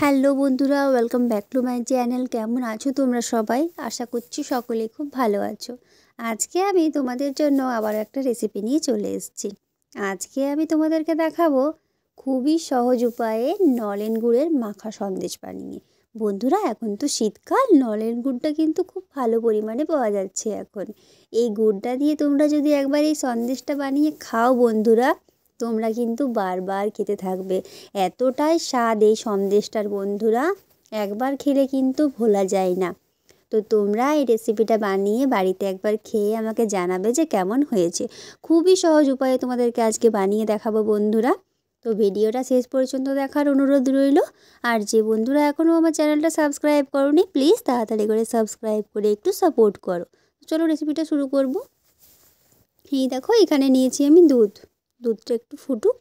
Hello বন্ধুরা, welcome back to my channel. কেমন আছো তোমরা সবাই? আশা করছি সকলে খুব ভালো আছো। আজকে আমি তোমাদের জন্য আবার একটা রেসিপি নিয়ে চলে এসেছি। আজকে আমি তোমাদেরকে দেখাবো খুবই সহজ উপায়ে নলেন গুড়ের মাখা সন্দেশ বানিয়ে। বন্ধুরা, এখন তো শীতকাল, নলেন গুড়টা কিন্তু খুব ভালো পরিমাণে পাওয়া যাচ্ছে এখন। এই গুড়টা দিয়ে তোমরা যদি একবার এই সন্দেশটা বানিয়ে খাও বন্ধুরা, তোমরা কিন্তু বারবার খেতে থাকবে। এতটাই স্বাদ এই সন্দেশটার বন্ধুরা, একবার খেলে কিন্তু ভোলা যায় না। তো তোমরা এই রেসিপিটা বানিয়ে বাড়িতে একবার খেয়ে আমাকে জানাবে যে কেমন হয়েছে। খুবই সহজ উপায়ে তোমাদেরকে আজকে বানিয়ে দেখাবো বন্ধুরা। তো ভিডিওটা শেষ পর্যন্ত দেখার অনুরোধ রইল। আর যে বন্ধুরা এখনও আমার চ্যানেলটা সাবস্ক্রাইব করোনি, প্লিজ তাড়াতাড়ি করে সাবস্ক্রাইব করে একটু সাপোর্ট করো। চলো রেসিপিটা শুরু করব। এই দেখো, এখানে নিয়েছি আমি দুধটা একটু ফুটুক,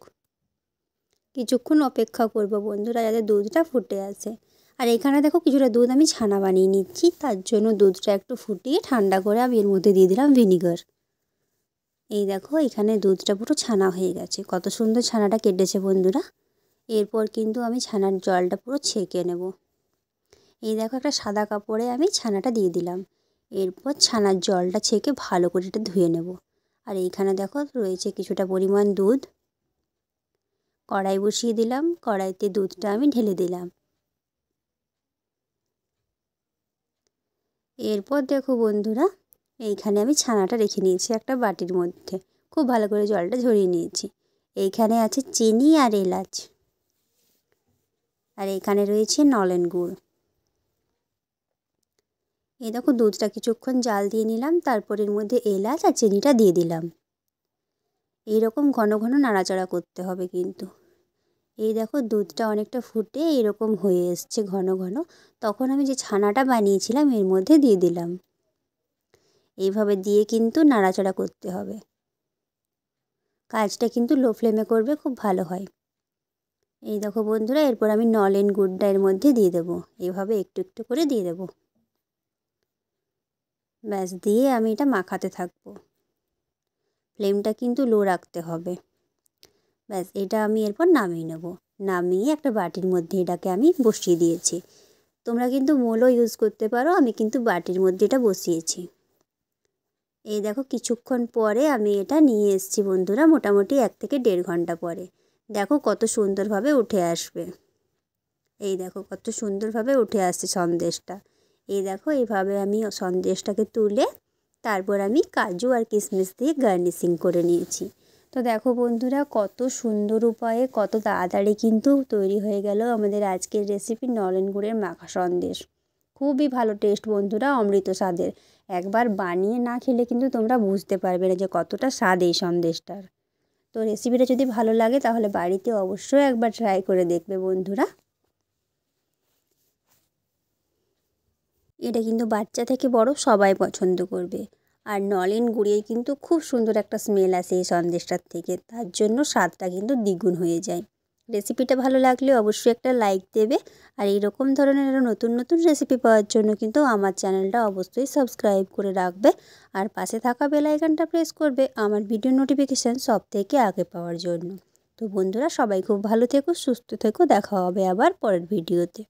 কিছুক্ষণ অপেক্ষা করব বন্ধুরা, যাতে দুধটা ফুটে আসে। আর এখানে দেখো কিছুটা দুধ আমি ছানা বানিয়ে নিচ্ছি। তার জন্য দুধটা একটু ফুটিয়ে ঠান্ডা করে আমি এর মধ্যে দিয়ে দিলাম ভিনিগার। এই দেখো, এখানে দুধটা পুরো ছানা হয়ে গেছে। কত সুন্দর ছানাটা কেটেছে বন্ধুরা। এরপর কিন্তু আমি ছানার জলটা পুরো ছেঁকে নেব। এই দেখো, একটা সাদা কাপড়ে আমি ছানাটা দিয়ে দিলাম। এরপর ছানার জলটা ছেঁকে ভালো করে এটা ধুয়ে নেব। আর এইখানে দেখো রয়েছে কিছুটা পরিমাণ দুধ। কড়াই বসিয়ে দিলাম, কড়াইতে দুধটা আমি ঢেলে দিলাম। এরপর দেখো বন্ধুরা, এইখানে আমি ছানাটা রেখে নিয়েছি একটা বাটির মধ্যে। খুব ভালো করে জলটা ঝরিয়ে নিয়েছি। এইখানে আছে চিনি আর এলাচ, আর এখানে রয়েছে নলেন গুড়। এই দেখো, দুধটা কিছুক্ষণ জাল দিয়ে নিলাম, তারপর এর মধ্যে এলাচ আর চিনিটা দিয়ে দিলাম। এইরকম ঘন ঘন নাড়াচাড়া করতে হবে কিন্তু। এই দেখো, দুধটা অনেকটা ফুটে এরকম হয়ে এসছে ঘন ঘন। তখন আমি যে ছানাটা বানিয়েছিলাম এর মধ্যে দিয়ে দিলাম। এইভাবে দিয়ে কিন্তু নাড়াচাড়া করতে হবে। কাজটা কিন্তু লো ফ্লেমে করবে, খুব ভালো হয়। এই দেখো বন্ধুরা, এরপর আমি নলেন গুড়টা এর মধ্যে দিয়ে দেবো। এইভাবে একটু একটু করে দিয়ে দেবো। ব্যাস, দিয়ে আমি এটা মাখাতে থাকবো। ফ্লেমটা কিন্তু লো রাখতে হবে। ব্যাস, এটা আমি এরপর নামিয়ে নেব। নামিয়ে একটা বাটির মধ্যে এটাকে আমি বসিয়ে দিয়েছি। তোমরা কিন্তু মোলও ইউজ করতে পারো, আমি কিন্তু বাটির মধ্যে এটা বসিয়েছি। এই দেখো, কিছুক্ষণ পরে আমি এটা নিয়ে এসেছি বন্ধুরা, মোটামুটি 1 থেকে 1.5 ঘন্টা পরে। দেখো কত সুন্দরভাবে উঠে আসবে। এই দেখো কত সুন্দরভাবে উঠে আসছে সন্দেশটা। এই দেখো, এইভাবে আমি সন্দেশটাকে তুলে তারপর আমি কাজু আর কিশমিশ দিয়ে গার্নিশিং করে নিয়েছি। তো দেখো বন্ধুরা, কত সুন্দর উপায়ে কত তাড়াতাড়ি কিন্তু তৈরি হয়ে গেল আমাদের আজকের রেসিপি নলেন গুড়ের মাখা সন্দেশ। খুবই ভালো টেস্ট বন্ধুরা, অমৃত স্বাদের। একবার বানিয়ে না খেলে কিন্তু তোমরা বুঝতে পারবে না যে কতটা স্বাদ এই সন্দেশটার। তো রেসিপিটা যদি ভালো লাগে তাহলে বাড়িতে অবশ্যই একবার ট্রাই করে দেখবে বন্ধুরা। এটা কিন্তু বাচ্চা থেকে বড় সবাই পছন্দ করবে। আর নলেন গুড়ের কিন্তু খুব সুন্দর একটা স্মেল আসে এই সন্দেশটার থেকে, তার জন্য স্বাদটা কিন্তু দ্বিগুণ হয়ে যায়। রেসিপিটা ভালো লাগলে অবশ্যই একটা লাইক দেবে। আর এইরকম ধরনের আরও নতুন নতুন রেসিপি পাওয়ার জন্য কিন্তু আমার চ্যানেলটা অবশ্যই সাবস্ক্রাইব করে রাখবে। আর পাশে থাকা বেল আইকনটা প্রেস করবে আমার ভিডিও নোটিফিকেশান সব থেকে আগে পাওয়ার জন্য। তো বন্ধুরা, সবাই খুব ভালো থেকো, সুস্থ থেকো। দেখা হবে আবার পরের ভিডিওতে।